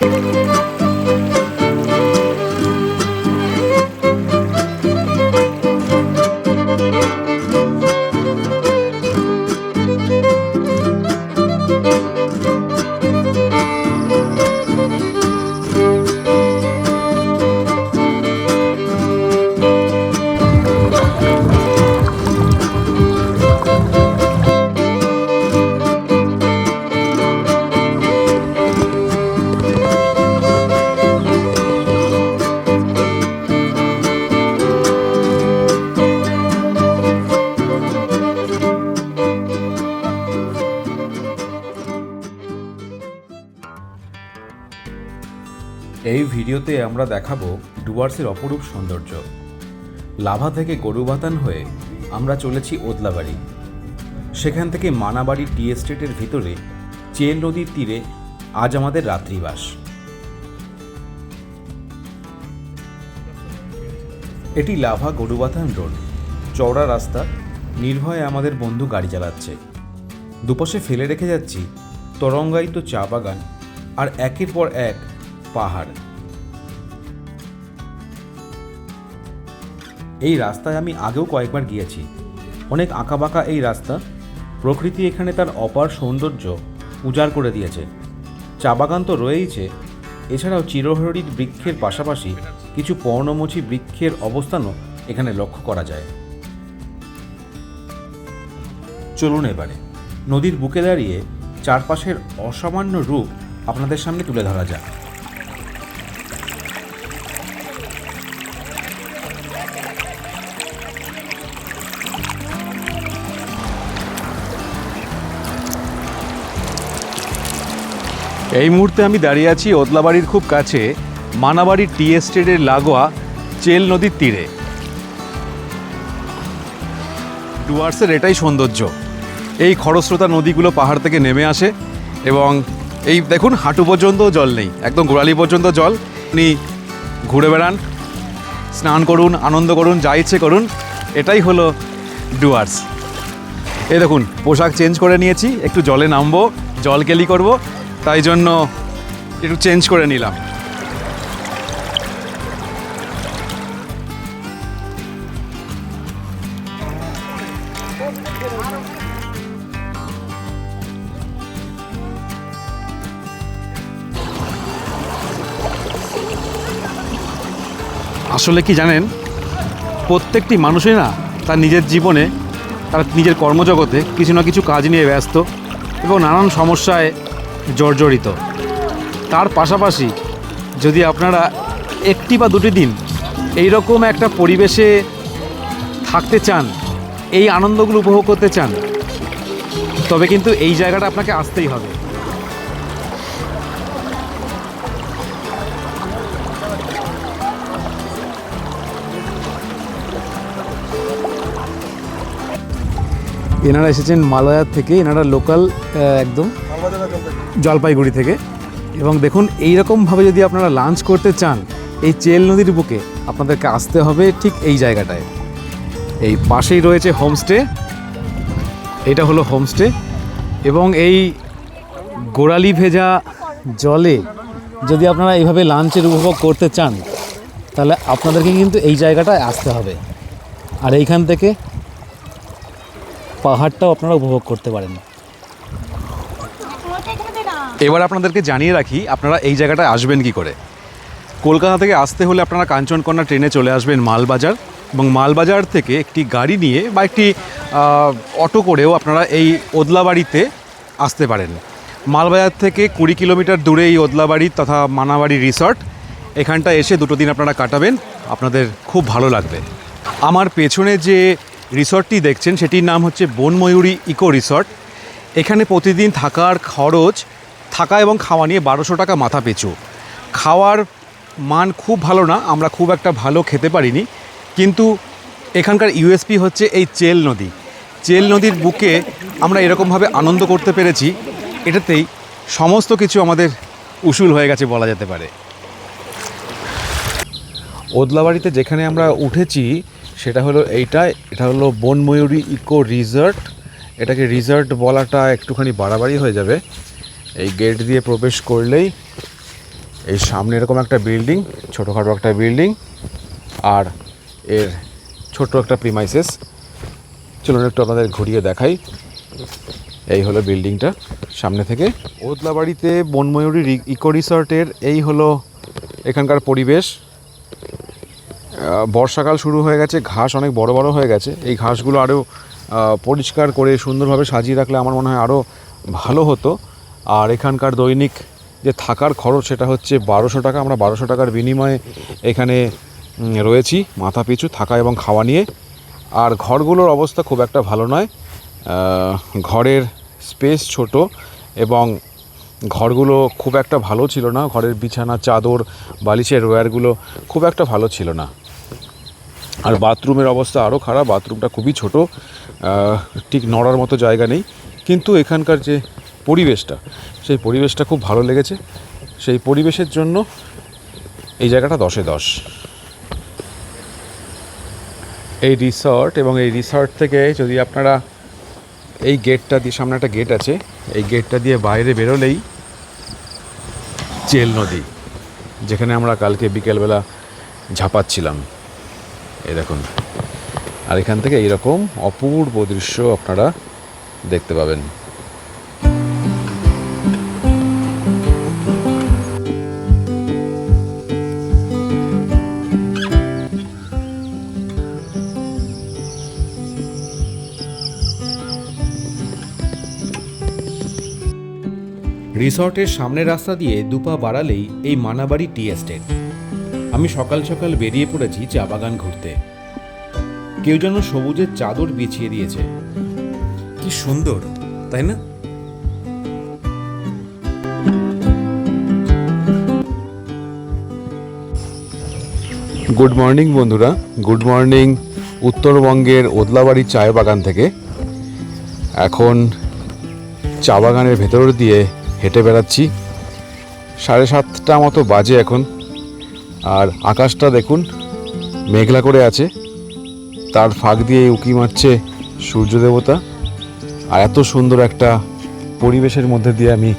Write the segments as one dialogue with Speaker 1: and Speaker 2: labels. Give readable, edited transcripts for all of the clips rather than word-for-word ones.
Speaker 1: এই ভিডিওতে আমরা দেখাবো ডুয়ার্সের অপরূপ সৌন্দর্য। লাভা থেকে গরুবাতান হয়ে আমরা চলেছি ওদলাবাড়ি। সেখান থেকে মানাবাড়ি টি এস্টেটের ভিতরে চেল নদীর তীরে আজ আমাদের রাত্রিবাস। এটি লাভা গরুবাতান রোড, চওড়া রাস্তা, নির্ভয়ে আমাদের বন্ধু গাড়ি চালাচ্ছে। দুপাশে ফেলে রেখে যাচ্ছি তরঙ্গায়িত চা বাগান আর একের পর এক পাহাড়। এই রাস্তায় আমি আগেও কয়েকবার গিয়েছি। অনেক আঁকাবাঁকা এই রাস্তা, প্রকৃতি এখানে তার অপার সৌন্দর্য উজাড় করে দিয়েছে। চা বাগান তো রয়েইছে, এছাড়াও চিরহরিৎ বৃক্ষের পাশাপাশি কিছু পর্ণমোচী বৃক্ষের অবস্থানও এখানে লক্ষ্য করা যায়। চলুন এবারে নদীর বুকে দাঁড়িয়ে চারপাশের অসামান্য রূপ আপনাদের সামনে তুলে ধরা যাক।
Speaker 2: এই মুহূর্তে আমি দাঁড়িয়ে আছি ওদলাবাড়ির খুব কাছে মানাবাড়ি টি এস্টেটের লাগোয়া চেল নদীর তীরে। ডুয়ার্সের এটাই সৌন্দর্য। এই খরস্রোতা নদীগুলো পাহাড় থেকে নেমে আসে এবং এই দেখুন হাঁটু পর্যন্ত জল নেই, একদম গোড়ালি পর্যন্ত জল। আপনি ঘুরে বেড়ান, স্নান করুন, আনন্দ করুন, যা ইচ্ছে করুন। এটাই হলো ডুয়ার্স। এই দেখুন পোশাক চেঞ্জ করে নিয়েছি, একটু জলে নামবো, জল কেলি করবো, তাই জন্য একটু চেঞ্জ করে নিলাম। আসলে কি জানেন, প্রত্যেকটি মানুষই না তার নিজের জীবনে, তার নিজের কর্মজগতে কিছু না কিছু কাজ নিয়ে ব্যস্ত এবং নানান সমস্যায় জর্জরিত। তার পাশাপাশি যদি আপনারা একটি বা দুটি দিন এই রকম একটা পরিবেশে থাকতে চান, এই আনন্দগুলো উপভোগ করতে চান, তবে কিন্তু এই জায়গাটা আপনাকে আসতেই হবে। এনারা এসেছেন মালয়ার থেকে, এনারা লোকাল একদম জলপাইগুড়ি থেকে। এবং দেখুন এইরকমভাবে যদি আপনারা লাঞ্চ করতে চান এই চেল নদীর বুকে, আপনাদেরকে আসতে হবে ঠিক এই জায়গাটায়। এই পাশেই রয়েছে হোমস্টে, এটা হলো হোমস্টে। এবং এই গোড়ালি ভেজা জলে যদি আপনারা এইভাবে লাঞ্চের উপভোগ করতে চান, তাহলে আপনাদেরকে কিন্তু এই জায়গাটায় আসতে হবে। আর এইখান থেকে পাহাড়টাও আপনারা উপভোগ করতে পারেন। এবার আপনাদেরকে জানিয়ে রাখি আপনারা এই জায়গাটায় আসবেন কি করে। কলকাতা থেকে আসতে হলে আপনারা কাঞ্চনকন্যা ট্রেনে চলে আসবেন মালবাজার, এবং মালবাজার থেকে একটি গাড়ি নিয়ে বা একটি অটো করেও আপনারা এই ওদলাবাড়িতে আসতে পারেন। মালবাজার থেকে 20 কিলোমিটার দূরে এই ওদলাবাড়ি তথা মানাবাড়ি রিসর্ট, এখানটা এসে 2 দিন আপনারা কাটাবেন, আপনাদের খুব ভালো লাগবে। আমার পেছনে যে রিসর্টটি দেখছেন সেটির নাম হচ্ছে বনময়ূরী ইকো রিসর্ট। এখানে প্রতিদিন থাকার খরচ, থাকা এবং খাওয়া নিয়ে 1200 টাকা মাথা পিছু। খাওয়ার মান খুব ভালো না, আমরা খুব একটা ভালো খেতে পারিনি, কিন্তু এখানকার ইউএসপি হচ্ছে এই চেল নদী। চেল নদীর বুকে আমরা এরকমভাবে আনন্দ করতে পেরেছি, এটাতেই সমস্ত কিছু আমাদের উসুল হয়ে গেছে বলা যেতে পারে। ওদলাবাড়িতে যেখানে আমরা উঠেছি সেটা হলো এটা হলো বনময়ূরী ইকো রিসর্ট। এটাকে রিসর্ট বলাটা একটুখানি বাড়াবাড়ি হয়ে যাবে। এই গেট দিয়ে প্রবেশ করলেই এই সামনে এরকম একটা বিল্ডিং, ছোটোখাটো একটা বিল্ডিং, আর এর ছোট্ট একটা প্রিমাইসেস। চলুন একটু আপনাদের ঘুরিয়ে দেখাই। এই হলো বিল্ডিংটা সামনে থেকে। ওদলাবাড়িতে বনময়ূরী ইকো রিসর্টের এই হলো এখানকার পরিবেশ। বর্ষাকাল শুরু হয়ে গেছে, ঘাস অনেক বড় বড় হয়ে গেছে। এই ঘাসগুলো আরও পরিষ্কার করে সুন্দরভাবে সাজিয়ে রাখলে আমার মনে হয় আরও ভালো হতো। আর এখানকার দৈনিক যে থাকার খরচ সেটা হচ্ছে 1200 টাকা। আমরা 1200 টাকার বিনিময়ে এখানে রয়েছি মাথা পিছু থাকা এবং খাওয়া নিয়ে। আর ঘরগুলোর অবস্থা খুব একটা ভালো নয়। ঘরের স্পেস ছোট এবং ঘরগুলো খুব একটা ভালো ছিল না। ঘরের বিছানা, চাদর, বালিশের ওয়্যারগুলো খুব একটা ভালো ছিল না। আর বাথরুমের অবস্থা আরও খারাপ। বাথরুমটা খুবই ছোট, ঠিক নড়ার মতো জায়গা নেই। কিন্তু এখানকার যে পরিবেশটা, সেই পরিবেশটা খুব ভালো লেগেছে। সেই পরিবেশের জন্য এই জায়গাটা 10-এ 10। এই রিসর্ট এবং এই রিসর্ট থেকে যদি আপনারা এই গেটটা দিয়ে, সামনে একটা গেট আছে, এই গেটটা দিয়ে বাইরে বেরোলেই চেল নদী, যেখানে আমরা কালকে বিকেলবেলা ঝাঁপাচ্ছিলাম। এই দেখুন। আর এখান থেকে এইরকম অপূর্ব দৃশ্য আপনারা দেখতে পাবেন।
Speaker 1: রিসর্টের সামনের রাস্তা দিয়ে দুপা বাড়ালেই এই মানাবাড়ি টি এস্টেট। আমি সকাল সকাল বেরিয়ে পড়েছি চা বাগান ঘুরতে। কেউ যেন সবুজের চাদর বিছিয়ে দিয়েছে। কি সুন্দর, তাই না?
Speaker 2: গুড মর্নিং বন্ধুরা, গুড মর্নিং উত্তরবঙ্গের ওদলাবাড়ি চায় বাগান থেকে। এখন চা বাগানের ভেতর দিয়ে হেঁটে বেড়াচ্ছি। 7:30 মতো বাজে এখন। আর আকাশটা দেখুন, মেঘলা করে আছে। তার ফাঁক দিয়ে উঁকি মারছে সূর্য দেবতা। আর এত সুন্দর একটা পরিবেশের মধ্যে দিয়ে আমি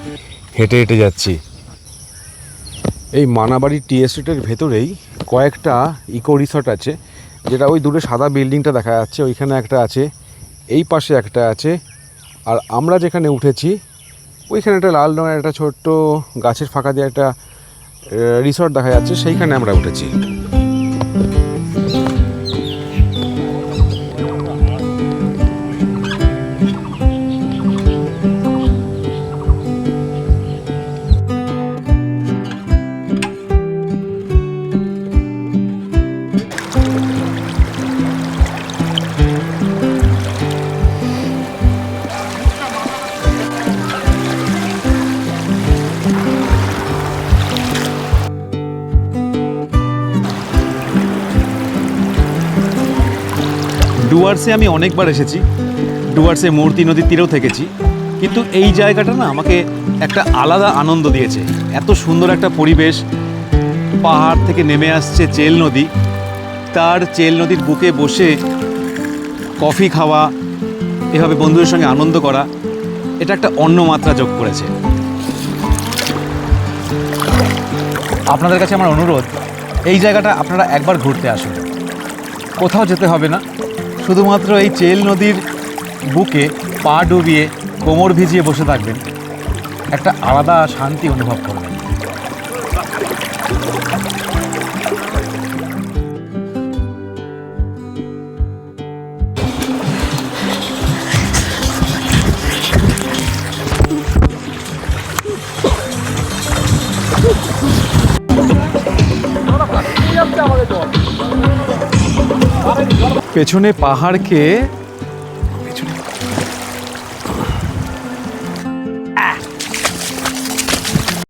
Speaker 2: হেঁটে হেঁটে যাচ্ছি। এই মানাবাড়ি টি এস্টেটের ভেতরেই কয়েকটা ইকো রিসর্ট আছে, যেটা ওই দূরে সাদা বিল্ডিংটা দেখা যাচ্ছে, ওইখানে একটা আছে, এই পাশে একটা আছে। আর আমরা যেখানে উঠেছি ওইখানে একটা লাল রঙের একটা ছোট্ট গাছের ফাঁকা দিয়ে একটা রিসর্ট দেখা যাচ্ছে, সেইখানে আমরা উঠেছি।
Speaker 3: ডুয়ার্সে আমি অনেকবার এসেছি, ডুয়ার্সে মূর্তি নদীর তীরেও থেকেছি, কিন্তু এই জায়গাটা না আমাকে একটা আলাদা আনন্দ দিয়েছে। এত সুন্দর একটা পরিবেশ, পাহাড় থেকে নেমে আসছে চেল নদী, তার চেল নদীর বুকে বসে কফি খাওয়া, এভাবে বন্ধুদের সঙ্গে আনন্দ করা, এটা একটা অন্য মাত্রা যোগ করেছে। আপনাদের কাছে আমার অনুরোধ, এই জায়গাটা আপনারা একবার ঘুরতে আসুন। কোথাও যেতে হবে না, শুধুমাত্র এই চেল নদীর বুকে পা ডুবিয়ে কোমর ভিজিয়ে বসে থাকবেন, একটা আলাদা শান্তি অনুভব করবেন।
Speaker 2: পেছনে পাহাড়কে